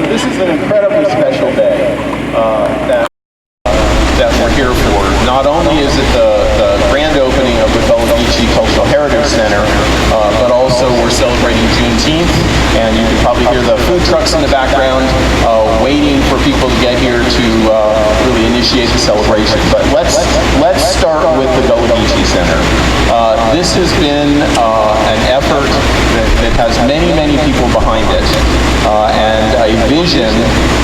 This is an incredibly special day that we're here for. Not only is it the grand opening of the Geechee Cultural Heritage Center, but also we're celebrating Juneteenth, and you can probably hear the food trucks in the background waiting for people to get here to really initiate the celebration. But let's start with the Geechee Center. This has been an effort that has many people behind it, and a vision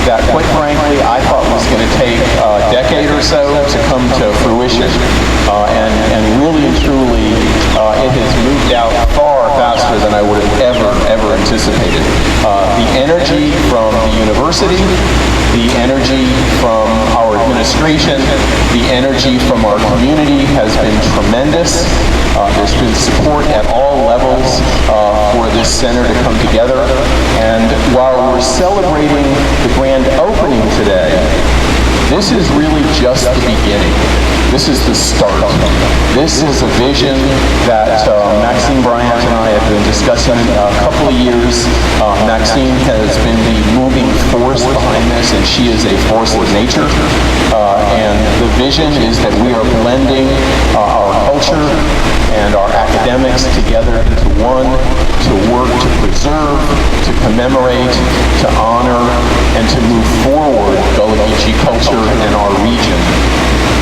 that, quite frankly, I thought was going to take a decade or so to come to fruition, and really and truly it has moved out far faster than I would have ever anticipated. The energy from the university, the energy from our administration, the energy from our community has been tremendous. There's been support at all levels for this center to come together, and while we're celebrating the grand opening today, this is really just the beginning. This is the start. This is a vision that Maxine Bryant and I have been discussing a couple of years. Maxine has been the moving force behind this, and she is a force of nature. And the vision is that we are blending our culture and our academics together into one, to work to preserve, to commemorate, to honor, and to move forward Gullah Geechee culture in our region,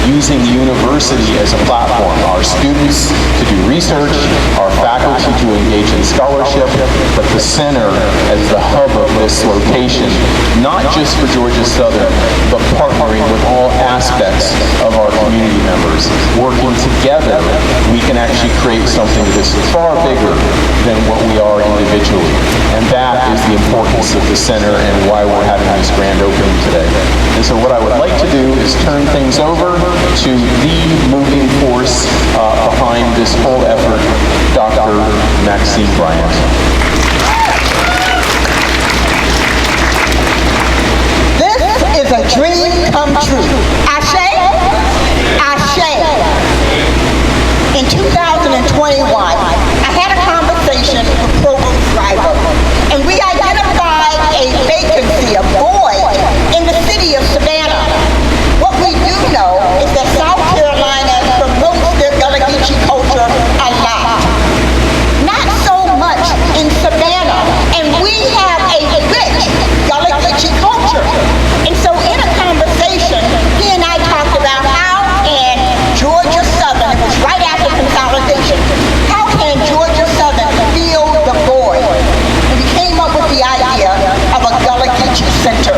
using the university as a platform, our students to do research, our faculty to engage in scholarship, but the center as the hub of this location, not just for Georgia Southern, but partnering with all aspects of our community members. Working together, we can actually create something that is far bigger than what we are individually. And that is the importance of the center and why we're having this grand opening today. And so what I would like to do is turn things over to the moving force behind this whole effort, Dr. Maxine Bryant. This is a dream come true. Ashe? Ashe. In 2021, I had a conversation with Provost Driver, and we identified a vacancy, a void in the city of Savannah. What we do know is that South Carolina promotes their Gullah Geechee culture a lot. Not so much in Savannah, and we have a rich Gullah Geechee culture. And so in a conversation, he and I talked about how in Georgia Southern, it was right after consolidation, how can Georgia Southern fill the void? And we came up with the idea of a Gullah Geechee Center.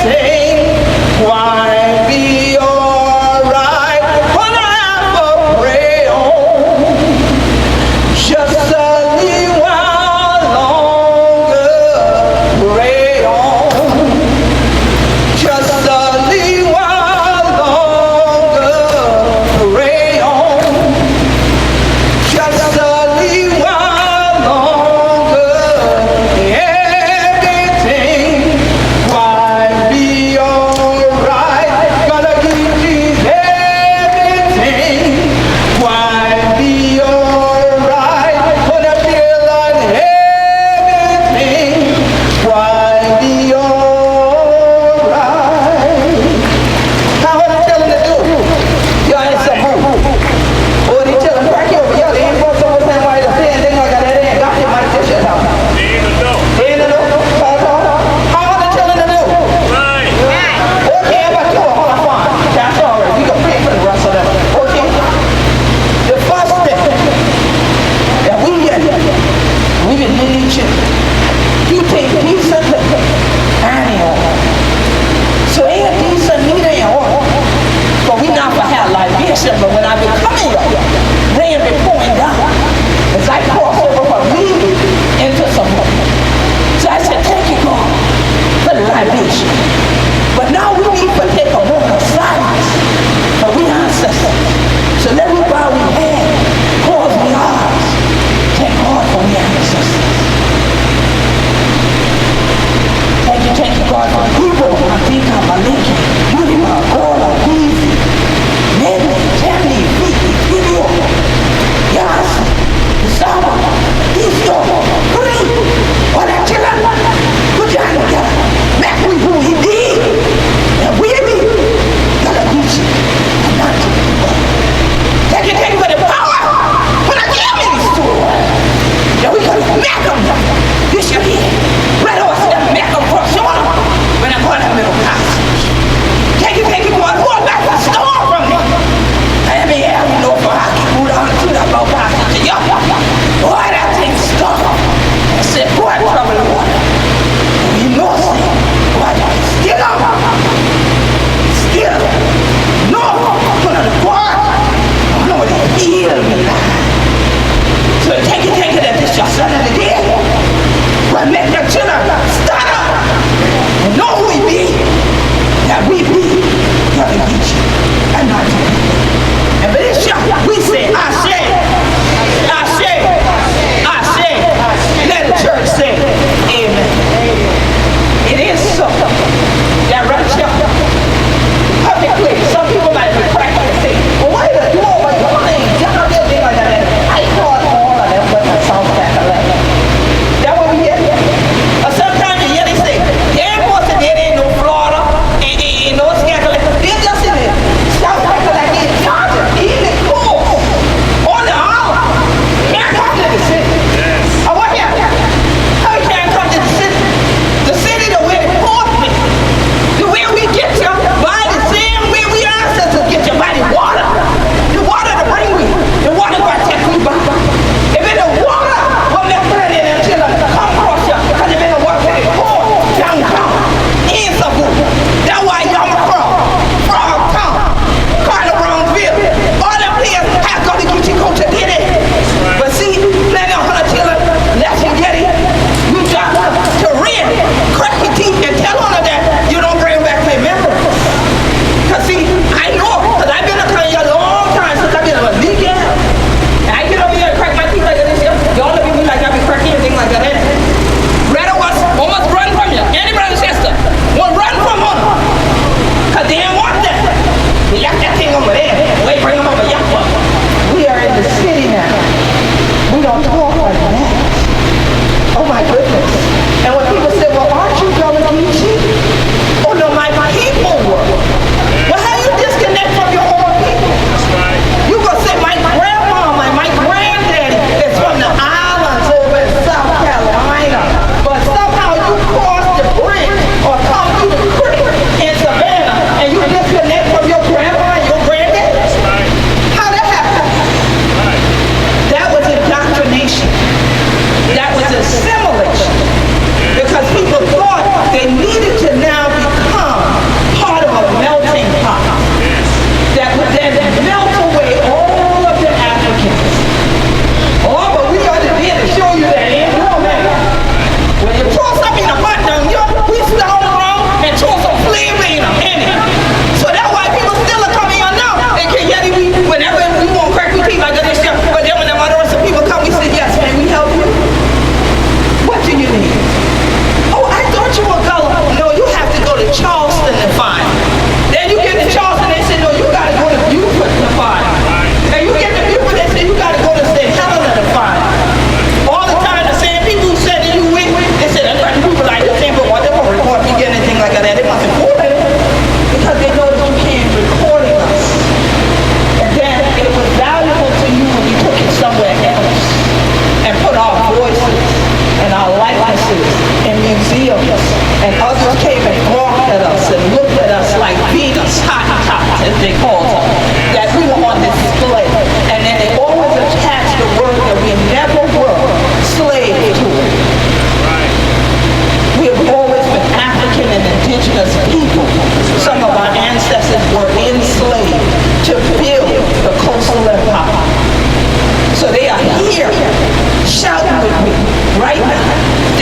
everything quite be alright. But I have to pray on just a little while longer. Pray on just a little while longer. Pray on just a little while longer. Everything quite be alright. people. Some of our ancestors were enslaved to build the coastal empire. So they are here shouting with me right now.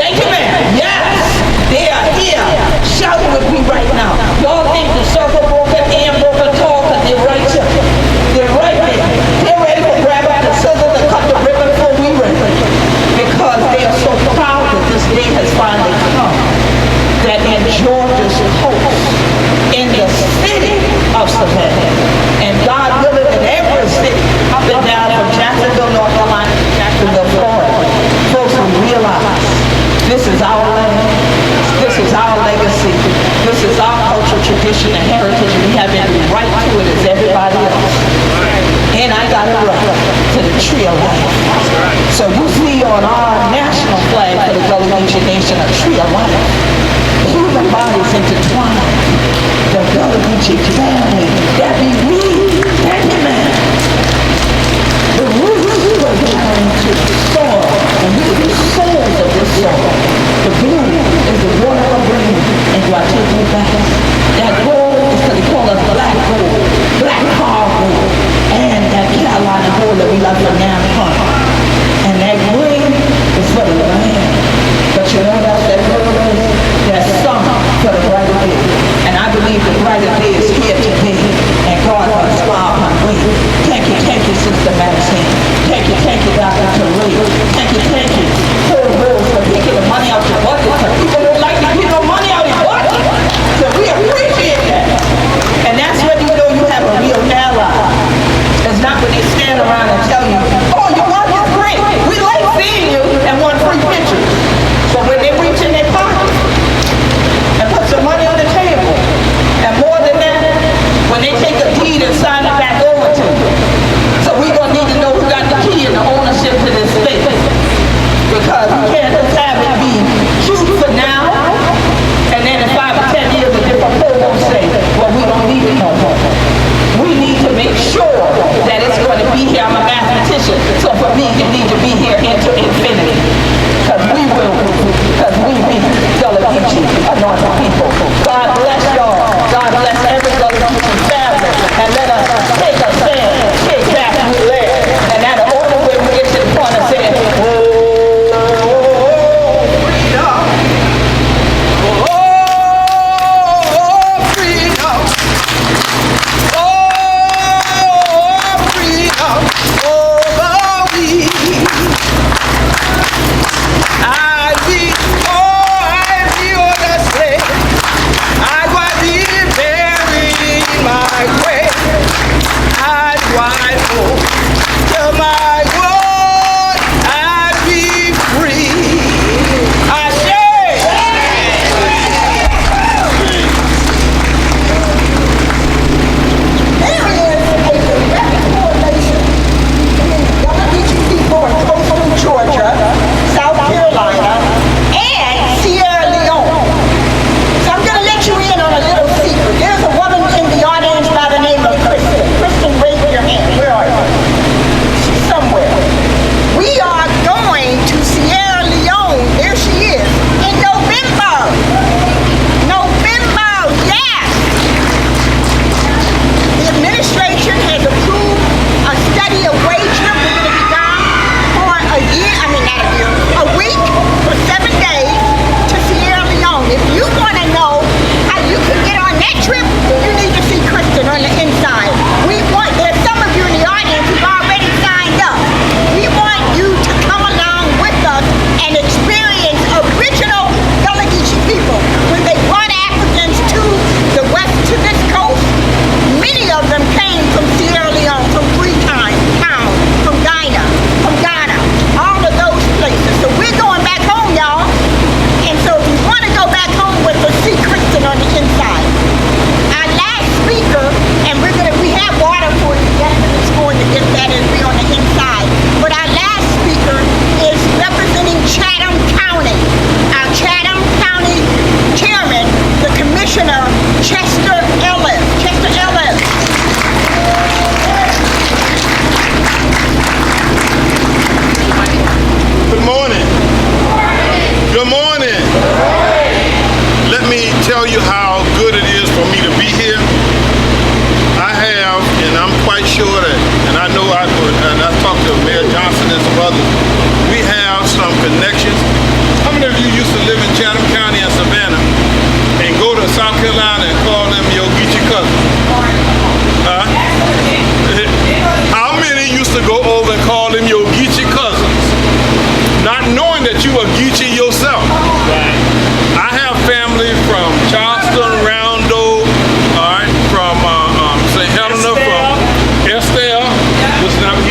Thank you, ma'am. Yes, they are here shouting with me right now. Y'all think the circle broken, and broken tall, because they're right here. They're right there. They're ready to grab up the scissors and cut the ribbon before we ready. Because they are so proud that this day has finally come. That in Georgia's coast, in the city of Savannah, and God willing in every city, up and down from Jacksonville, North Carolina, to Jacksonville, Florida, folks will realize this is our land, this is our legacy, this is our culture, tradition, and heritage. We have every right to it as everybody else. And I got a right to the tree of life. So you see on our national flag for the Gullah Geechee Nation a tree of life. Human bodies intertwined. The Gullah Geechee family, that be we, that be man. The roots go down into the soil, and we are the souls of this soil. The blue is the water of rain, and do I take you back? That gold is because they call us black gold, black car gold, and that Carolina gold that we love from Nam Hunt. And that green is for the land. But you know that gold is? There's some for the brighter day. And I believe the brighter day is here today. And God will smile upon me. Thank you, Sister Maxine. Thank you, Dr. Terrell. Thank you. Poor Rose for taking the money out your budget. People don't like to get no money out of your budget. So we appreciate that. And that's when you know you have a real ally. It's not when they stand around and tell you, oh, your work is great. We like seeing you and want free pictures. But when they reach in their pocket and put some money on the table, and more than that, when they take a deed and sign it back over to you. So we're going to need to know who got the key and the ownership to this space. Because we can't just have it be cute for now, and then in 5 or 10 years a different poll won't say, well, we don't need it no more. We need to make sure that it's going to be here. I'm a mathematician, so for me it needs to be here into infinity. Because we will, because we Gullah Geechee, anointed people. God bless y'all. God bless every Gullah Geechee family. And let us take a stand, kick back and live. And that's the only way we get to the point of saying, Let me tell you how good it is brothers, we have some connections. How many of you used to live in Chatham County and Savannah and go to South Carolina and call them your Geechee cousins? Huh? How many used to go over and call them your Geechee cousins, not knowing that you were Geechee yourself? I have family from Charleston, Rondo, all right, from St. Helena, from Estelle.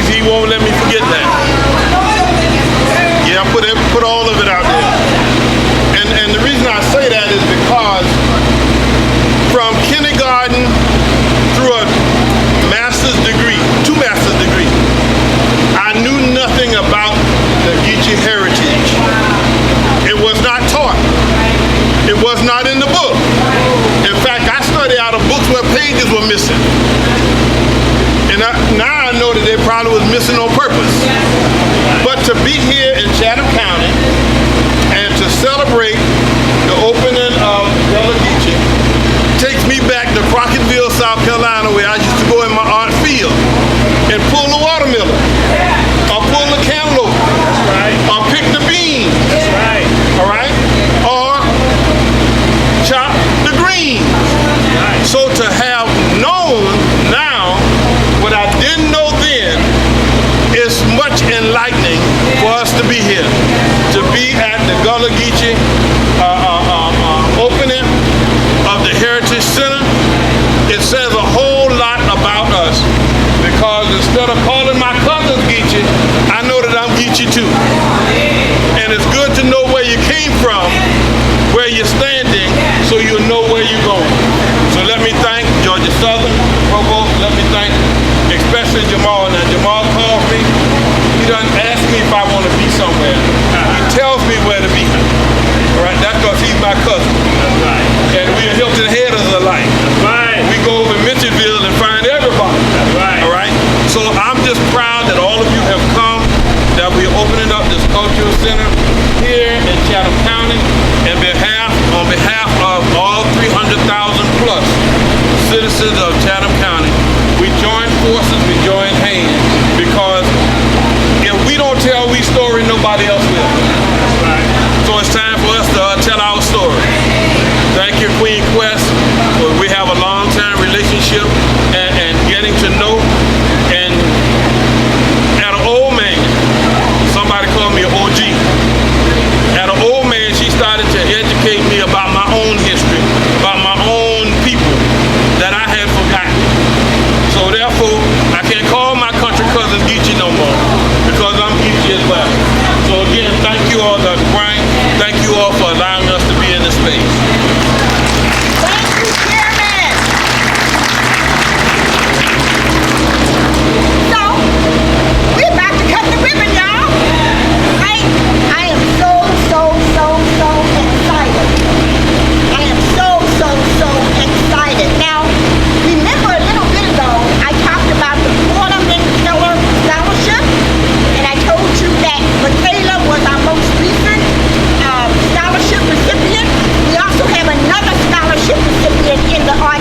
He won't let me forget that. Yeah, put all of it out there. And the reason I say that is because from kindergarten through a master's degree, 2 master's degrees, I knew nothing about the Geechee heritage. It was not taught. It was not in the book. In fact, I studied out of books where pages were missing. And now I know that they probably was missing on purpose. But to be here in Chatham County and to celebrate the opening of Gullah Geechee takes me back to Crocketville, South Carolina, where I used to go in my art field and pull the watermelon, or pull the cantaloupe, or pick the beans, all right, or chop the greens. So to have known now what I didn't know then is much enlightening for us to be here, to be at the Gullah Geechee opening of the Heritage Center. It says a whole lot about us, because instead of calling my cousins Geechee, I know that I'm Geechee too. And it's good to know where you came from, where you're standing, so you know where you're going. So let me thank Georgia Southern Provost. Let me thank especially Jamal. Now Jamal calls me. He doesn't ask me if I want to be somewhere. He tells me where to be. All right, that's because he's my cousin. And we're Hilton Headers alike. We go over Mitchellville and find everybody. All right. So I'm just proud that all of you have come, that we're opening up this cultural center here in Chatham County, on behalf of all 300,000 plus citizens of Chatham County. We join forces, we join hands, because if we don't tell we story, nobody else will. So it's time for us to tell our story. Thank you, Queen Quest. We have a long-term relationship and getting to know. And at an old man, somebody called me an OG. At an old man, she started to educate me about my own history, about my own people that I had forgotten. So therefore, I can't call my country cousins Geechee no more, because I'm Geechee as well. So again, thank you all, Dr. Bryant. Thank you all for allowing us to be in this space. Thank you, Chairman. So, we're about to cut the ribbon, y'all. I am so excited. I am so excited. Now, remember a little bit ago, I talked about the Quarterman Keller Scholarship, and I told you that Michaela was our most recent scholarship recipient. We also have another scholarship recipient in the art